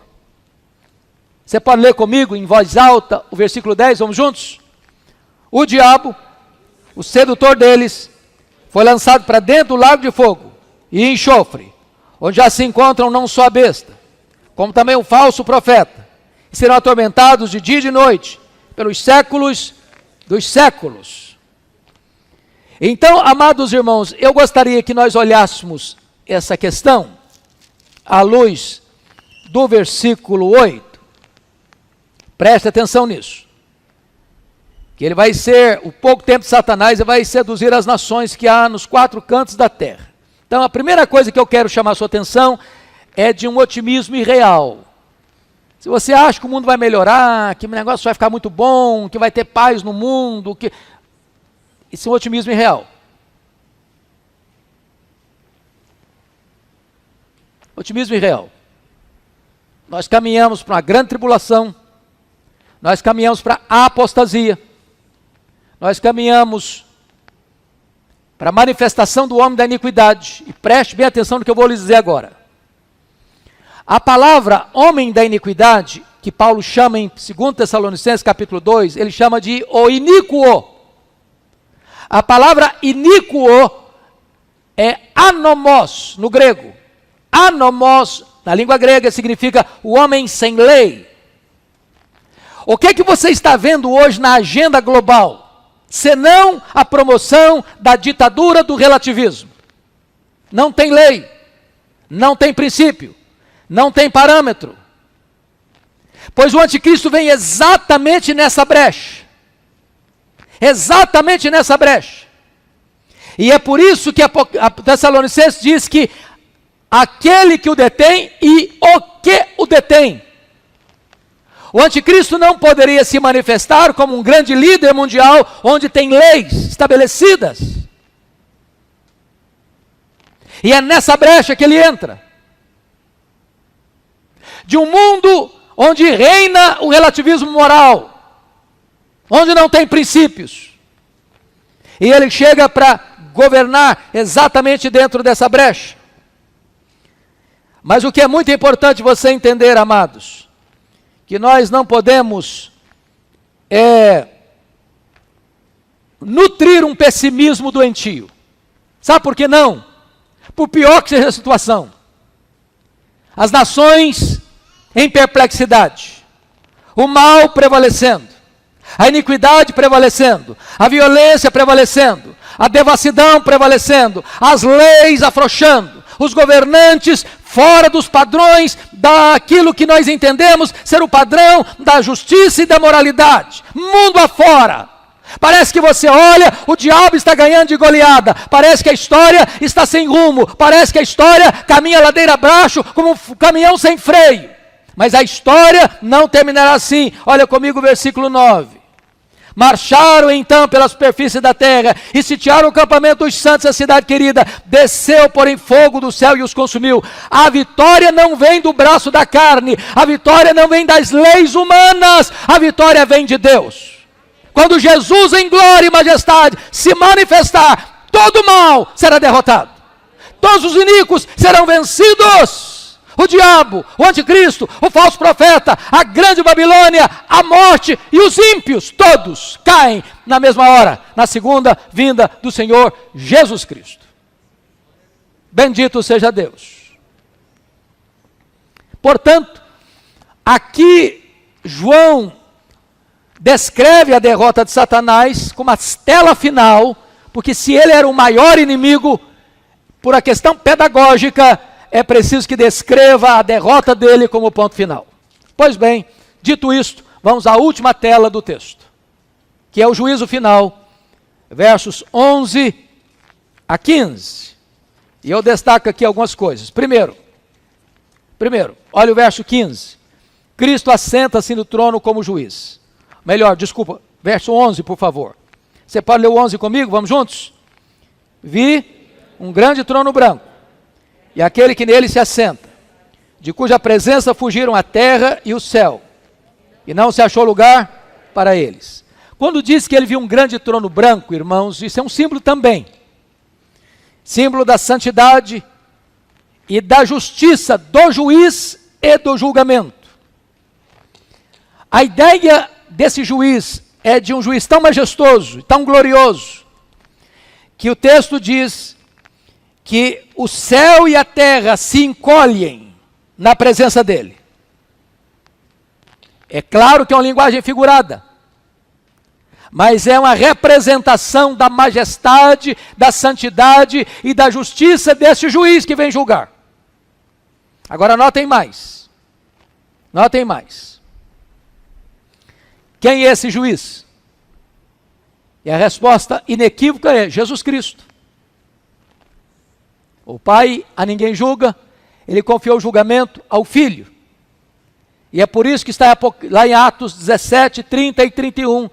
Você pode ler comigo em voz alta o versículo 10, vamos juntos? O diabo, o sedutor deles, foi lançado para dentro do lago de fogo e enxofre, onde já se encontram não só a besta, como também o falso profeta, e serão atormentados de dia e de noite, pelos séculos dos séculos. Então, amados irmãos, eu gostaria que nós olhássemos essa questão à luz do versículo 8. Preste atenção nisso. Que ele vai ser, o pouco tempo de Satanás, ele vai seduzir as nações que há nos 4 cantos da terra. Então, a primeira coisa que eu quero chamar a sua atenção é de um otimismo irreal. Se você acha que o mundo vai melhorar, que o negócio vai ficar muito bom, que vai ter paz no mundo, isso é um otimismo irreal. Otimismo irreal. Nós caminhamos para uma grande tribulação, nós caminhamos para a apostasia, nós caminhamos para a manifestação do homem da iniquidade. E preste bem atenção no que eu vou lhes dizer agora. A palavra homem da iniquidade, que Paulo chama em 2 Tessalonicenses capítulo 2, ele chama de o iníquo. A palavra iníquo é anomos no grego. Anomos, na língua grega, significa o homem sem lei. O que é que você está vendo hoje na agenda global? Senão a promoção da ditadura do relativismo. Não tem lei, não tem princípio, não tem parâmetro. Pois o anticristo vem exatamente nessa brecha. Exatamente nessa brecha. E é por isso que a Tessalonicenses diz que aquele que o detém e o que o detém. O anticristo não poderia se manifestar como um grande líder mundial onde tem leis estabelecidas. E é nessa brecha que ele entra. De um mundo onde reina o relativismo moral, onde não tem princípios. E ele chega para governar exatamente dentro dessa brecha. Mas o que é muito importante você entender, amados, que nós não podemos nutrir um pessimismo doentio. Sabe por que não? Por pior que seja a situação. As nações em perplexidade, o mal prevalecendo, a iniquidade prevalecendo, a violência prevalecendo, a devassidão prevalecendo, as leis afrouxando, os governantes fora dos padrões daquilo que nós entendemos ser o padrão da justiça e da moralidade, mundo afora. Parece que você olha, o diabo está ganhando de goleada, parece que a história está sem rumo, parece que a história caminha ladeira abaixo como um caminhão sem freio. Mas a história não terminará assim. Olha comigo o versículo 9. Marcharam então pela superfície da terra e sitiaram o campamento dos santos, a cidade querida. Desceu, porém, fogo do céu e os consumiu. A vitória não vem do braço da carne, a vitória não vem das leis humanas, a vitória vem de Deus. Quando Jesus em glória e majestade se manifestar, todo mal será derrotado. Todos os iníquos serão vencidos. O diabo, o anticristo, o falso profeta, a grande Babilônia, a morte e os ímpios, todos caem na mesma hora, na segunda vinda do Senhor Jesus Cristo. Bendito seja Deus. Portanto, aqui João descreve a derrota de Satanás como a tela final, porque se ele era o maior inimigo, por a questão pedagógica, é preciso que descreva a derrota dele como ponto final. Pois bem, dito isto, vamos à última tela do texto, que é o juízo final, versos 11 a 15. E eu destaco aqui algumas coisas. Primeiro, olha o verso 15. Cristo assenta-se no trono como juiz. Melhor, desculpa, verso 11, por favor. Você pode ler o 11 comigo? Vamos juntos? Vi um grande trono branco, e aquele que nele se assenta, de cuja presença fugiram a terra e o céu, e não se achou lugar para eles. Quando diz que ele viu um grande trono branco, irmãos, isso é um símbolo também. Símbolo da santidade e da justiça do juiz e do julgamento. A ideia desse juiz é de um juiz tão majestoso, tão glorioso, que o texto diz que o céu e a terra se encolhem na presença dele. É claro que é uma linguagem figurada, mas é uma representação da majestade, da santidade e da justiça desse juiz que vem julgar. Agora notem mais. Notem mais. Quem é esse juiz? E a resposta inequívoca é Jesus Cristo. O Pai a ninguém julga, ele confiou o julgamento ao Filho. E é por isso que está lá em Atos 17, 30 e 31,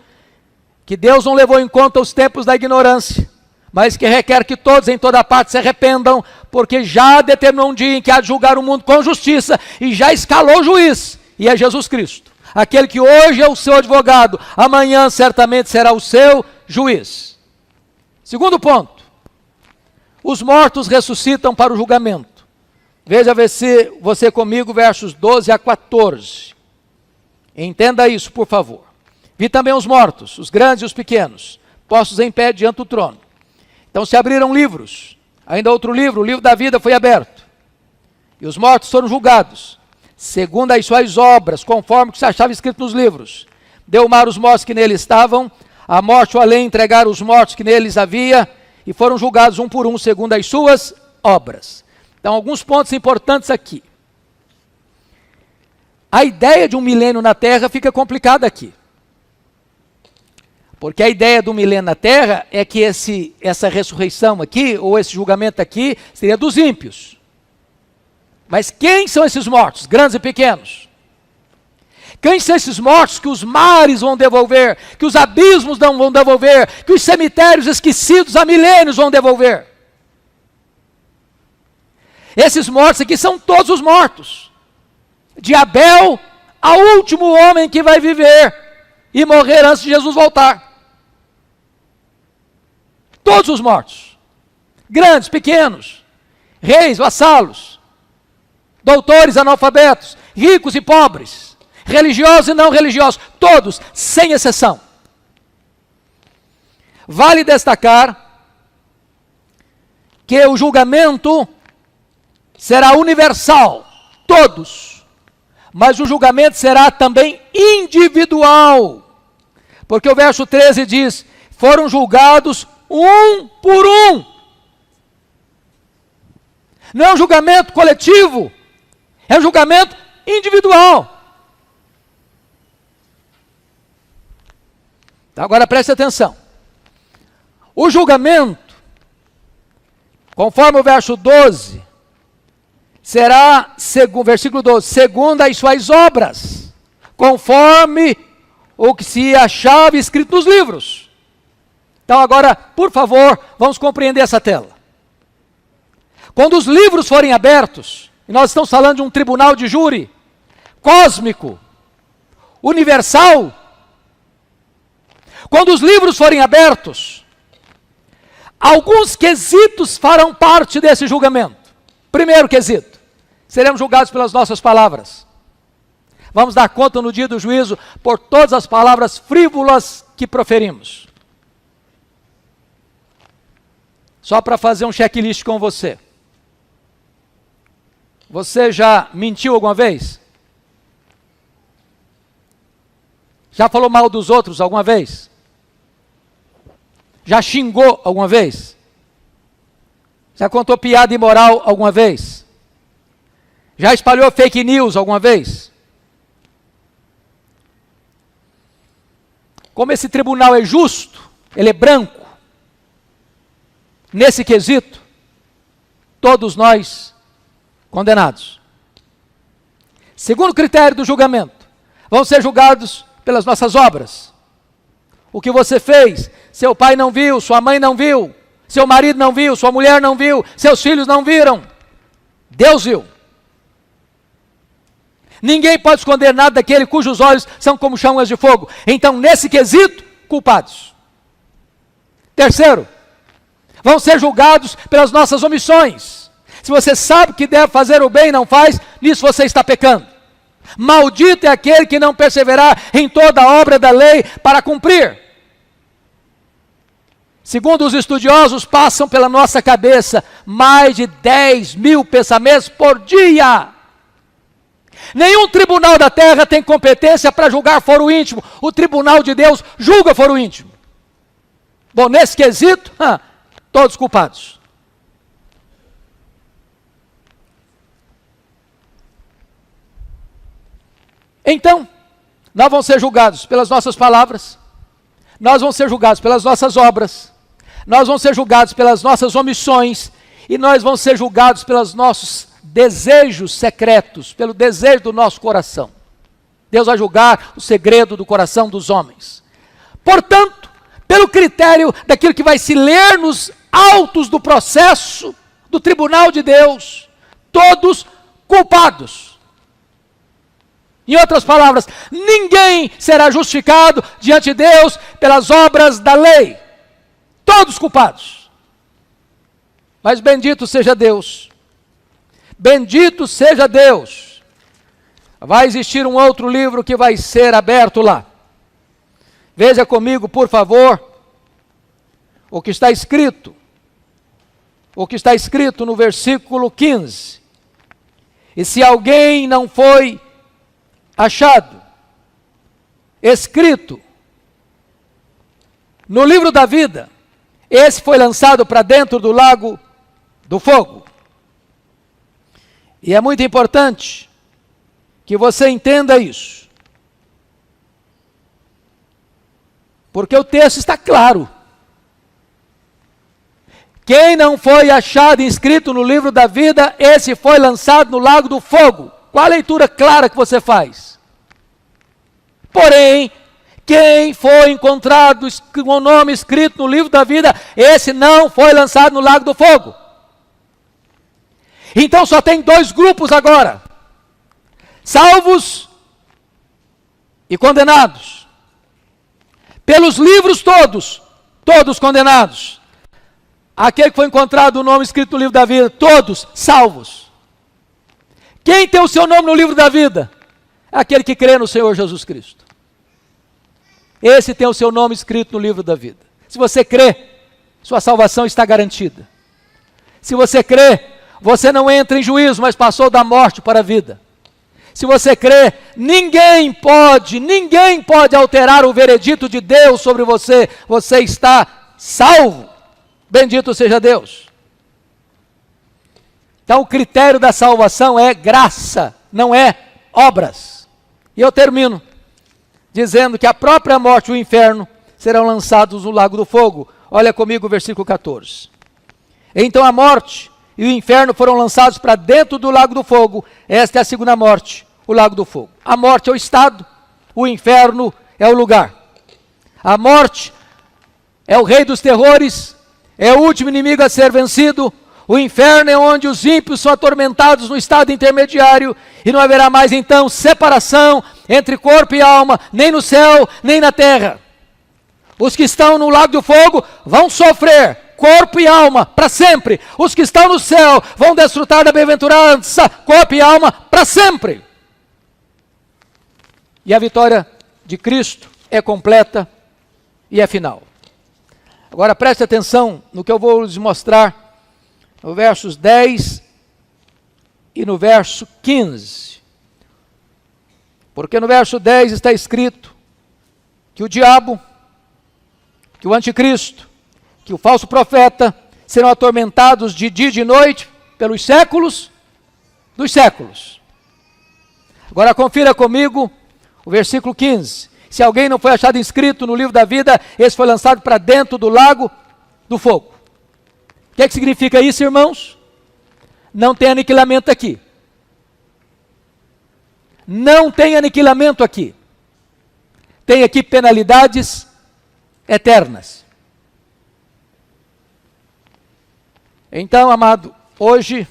que Deus não levou em conta os tempos da ignorância, mas que requer que todos em toda parte se arrependam, porque já determinou um dia em que há de julgar o mundo com justiça, e já escalou o juiz, e é Jesus Cristo. Aquele que hoje é o seu advogado, amanhã certamente será o seu juiz. Segundo ponto, os mortos ressuscitam para o julgamento. Veja você comigo, versos 12 a 14. Entenda isso, por favor. Vi também os mortos, os grandes e os pequenos, postos em pé diante do trono. Então se abriram livros, ainda outro livro, o livro da vida foi aberto. E os mortos foram julgados, segundo as suas obras, conforme o que se achava escrito nos livros. Deu o mar os mortos que nele estavam, a morte e o além entregaram os mortos que neles havia, e foram julgados um por um, segundo as suas obras. Então, alguns pontos importantes aqui. A ideia de um milênio na Terra fica complicada aqui. Porque a ideia do milênio na Terra é que essa ressurreição aqui, ou esse julgamento aqui, seria dos ímpios. Mas quem são esses mortos, grandes e pequenos? Quem são esses mortos que os mares vão devolver, que os abismos vão devolver, que os cemitérios esquecidos há milênios vão devolver? Esses mortos aqui são todos os mortos. De Abel ao último homem que vai viver e morrer antes de Jesus voltar. Todos os mortos. Grandes, pequenos, reis, vassalos, doutores, analfabetos, ricos e pobres, religiosos e não religiosos, todos, sem exceção. Vale destacar que o julgamento será universal, todos, mas o julgamento será também individual, porque o verso 13 diz, foram julgados um por um. Não é um julgamento coletivo, é um julgamento individual. Então, agora preste atenção. O julgamento, conforme o verso 12, será, versículo 12, segundo as suas obras, conforme o que se achava escrito nos livros. Então agora, por favor, vamos compreender essa tela. Quando os livros forem abertos, e nós estamos falando de um tribunal de júri, cósmico, universal, quando os livros forem abertos, alguns quesitos farão parte desse julgamento. Primeiro quesito, seremos julgados pelas nossas palavras. Vamos dar conta no dia do juízo por todas as palavras frívolas que proferimos. Só para fazer um checklist com você. Você já mentiu alguma vez? Já falou mal dos outros alguma vez? Já xingou alguma vez? Já contou piada imoral alguma vez? Já espalhou fake news alguma vez? Como esse tribunal é justo, ele é branco, nesse quesito, todos nós condenados. Segundo critério do julgamento, vão ser julgados pelas nossas obras. O que você fez, seu pai não viu, sua mãe não viu, seu marido não viu, sua mulher não viu, seus filhos não viram. Deus viu. Ninguém pode esconder nada daquele cujos olhos são como chamas de fogo. Então, nesse quesito, culpados. Terceiro, vão ser julgados pelas nossas omissões. Se você sabe que deve fazer o bem e não faz, nisso você está pecando. Maldito é aquele que não perseverar em toda a obra da lei para cumprir. Segundo os estudiosos, passam pela nossa cabeça mais de 10.000 pensamentos por dia. Nenhum tribunal da terra tem competência para julgar foro íntimo. O tribunal de Deus julga foro íntimo. Bom, nesse quesito, todos culpados. Então, nós vamos ser julgados pelas nossas palavras, nós vamos ser julgados pelas nossas obras, nós vamos ser julgados pelas nossas omissões e nós vamos ser julgados pelos nossos desejos secretos, pelo desejo do nosso coração. Deus vai julgar o segredo do coração dos homens. Portanto, pelo critério daquilo que vai se ler nos autos do processo do tribunal de Deus, todos culpados. Em outras palavras, ninguém será justificado diante de Deus pelas obras da lei. Todos culpados. Mas bendito seja Deus. Bendito seja Deus. Vai existir um outro livro que vai ser aberto lá. Veja comigo, por favor, o que está escrito. O que está escrito no versículo 15. E se alguém não foi achado, escrito no livro da vida, esse foi lançado para dentro do lago do fogo. E é muito importante que você entenda isso. Porque o texto está claro. Quem não foi achado inscrito no livro da vida, esse foi lançado no lago do fogo. Qual a leitura clara que você faz? Porém, quem foi encontrado com o nome escrito no livro da vida, esse não foi lançado no lago do fogo. Então só tem dois grupos agora: salvos e condenados. Pelos livros todos, todos condenados. Aquele que foi encontrado o nome escrito no livro da vida, todos salvos. Quem tem o seu nome no livro da vida? É aquele que crê no Senhor Jesus Cristo. Esse tem o seu nome escrito no livro da vida. Se você crê, sua salvação está garantida. Se você crê, você não entra em juízo, mas passou da morte para a vida. Se você crê, ninguém pode alterar o veredito de Deus sobre você. Você está salvo. Bendito seja Deus. Então o critério da salvação é graça, não é obras. E eu termino dizendo que a própria morte e o inferno serão lançados no lago do fogo. Olha comigo o versículo 14. Então a morte e o inferno foram lançados para dentro do lago do fogo. Esta é a segunda morte, o lago do fogo. A morte é o estado, o inferno é o lugar. A morte é o rei dos terrores, é o último inimigo a ser vencido. O inferno é onde os ímpios são atormentados no estado intermediário, e não haverá mais então separação entre corpo e alma, nem no céu, nem na terra. Os que estão no lago do fogo vão sofrer, corpo e alma, para sempre. Os que estão no céu vão desfrutar da bem-aventurança, corpo e alma, para sempre. E a vitória de Cristo é completa e é final. Agora preste atenção no que eu vou lhes mostrar no versos 10 e no verso 15. Porque no verso 10 está escrito que o diabo, que o anticristo, que o falso profeta serão atormentados de dia e de noite pelos séculos dos séculos. Agora confira comigo o versículo 15. Se alguém não foi achado inscrito no livro da vida, esse foi lançado para dentro do lago do fogo. que significa isso, irmãos? Não tem aniquilamento aqui. Não tem aniquilamento aqui. Tem aqui penalidades eternas. Então, amado, hoje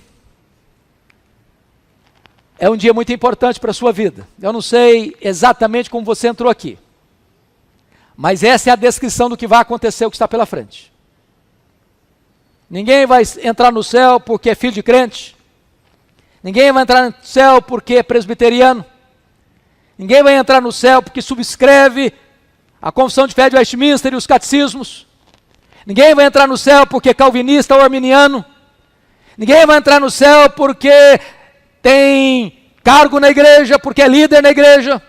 é um dia muito importante para a sua vida. Eu não sei exatamente como você entrou aqui, mas essa é a descrição do que vai acontecer, o que está pela frente. Ninguém vai entrar no céu porque é filho de crente. Ninguém vai entrar no céu porque é presbiteriano. Ninguém vai entrar no céu porque subscreve a Confissão de Fé de Westminster e os catecismos. Ninguém vai entrar no céu porque é calvinista ou arminiano. Ninguém vai entrar no céu porque tem cargo na igreja, porque é líder na igreja.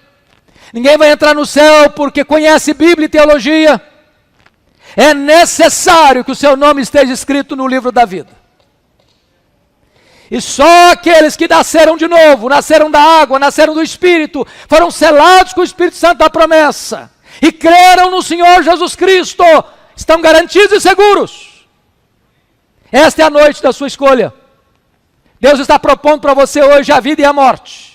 Ninguém vai entrar no céu porque conhece Bíblia e teologia. É necessário que o seu nome esteja escrito no livro da vida. E só aqueles que nasceram de novo, nasceram da água, nasceram do Espírito, foram selados com o Espírito Santo da promessa, e creram no Senhor Jesus Cristo, estão garantidos e seguros. Esta é a noite da sua escolha. Deus está propondo para você hoje a vida e a morte.